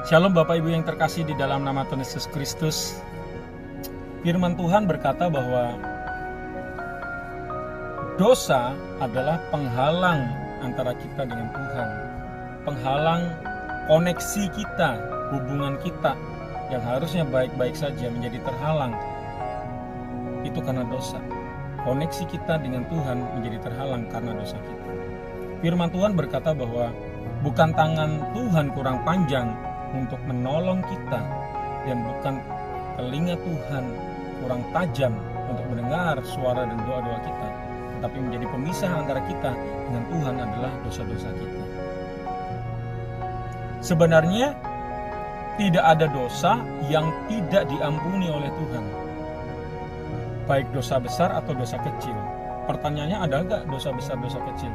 Shalom Bapak Ibu yang terkasih di dalam nama Tuhan Yesus Kristus. Firman Tuhan berkata bahwa dosa adalah penghalang antara kita dengan Tuhan. Penghalang koneksi kita, hubungan kita yang harusnya baik-baik saja menjadi terhalang. Itu karena dosa. Koneksi kita dengan Tuhan menjadi terhalang karena dosa kita. Firman Tuhan berkata bahwa bukan tangan Tuhan kurang panjang untuk menolong kita, dan bukan telinga Tuhan kurang tajam untuk mendengar suara dan doa-doa kita, tetapi menjadi pemisah antara kita dengan Tuhan adalah dosa-dosa kita. Sebenarnya tidak ada dosa yang tidak diampuni oleh Tuhan, baik dosa besar atau dosa kecil. Pertanyaannya, ada nggak dosa besar, dosa kecil?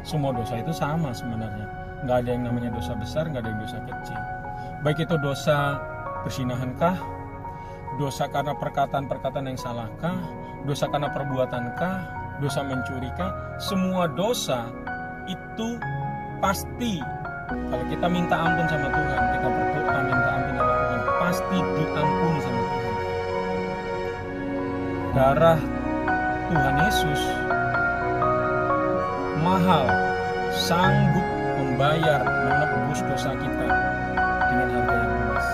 Semua dosa itu sama sebenarnya. Nggak ada yang namanya dosa besar, nggak ada yang dosa kecil. Baik itu dosa persinahankah, dosa karena perkataan-perkataan yang salahkah, dosa karena perbuatankah, dosa mencurikah, semua dosa itu pasti kalau kita minta ampun sama Tuhan, kita berdoa minta ampun sama Tuhan, pasti diampuni sama Tuhan. Darah Tuhan Yesus mahal, sanggup membayar, menebus dosa kita dengan harga yang luas.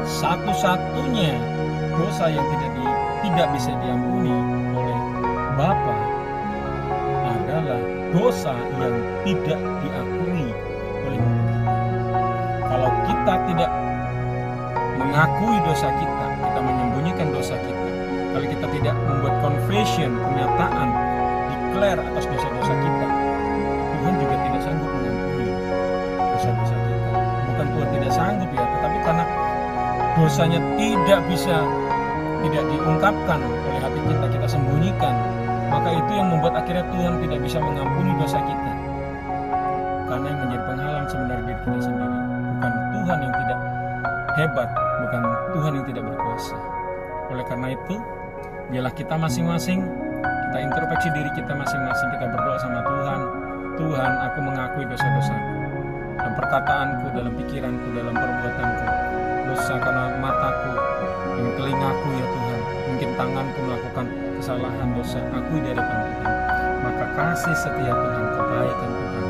Satu-satunya dosa yang tidak bisa diampuni oleh Bapa adalah dosa yang tidak diakui oleh mulut kita. Kalau kita tidak mengakui dosa kita, kita menyembunyikan dosa kita, kalau kita tidak membuat confession, pernyataan, declare atas dosa-dosa kita, Tuhan juga tidak sanggup mengampuni dosa-dosa kita. Bukan Tuhan tidak sanggup ya, tetapi karena dosanya tidak diungkapkan oleh hati kita, kita sembunyikan, maka itu yang membuat akhirnya Tuhan tidak bisa mengampuni dosa kita. Karena yang menjadi penghalang sebenarnya diri kita sendiri, bukan Tuhan yang tidak hebat, bukan Tuhan yang tidak berkuasa. Oleh karena itu, biarlah kita masing-masing, kita introspeksi diri kita masing-masing, kita berdoa sama Tuhan. Tuhan, aku mengakui dosa-dosaku, dalam perkataanku, dalam pikiranku, dalam perbuatanku. Dosa karena mataku, dan telingaku ya Tuhan. Mungkin tanganku melakukan kesalahan, dosa, akui di hadapan Tuhan. Maka kasih setia Tuhan, kebaikan Tuhan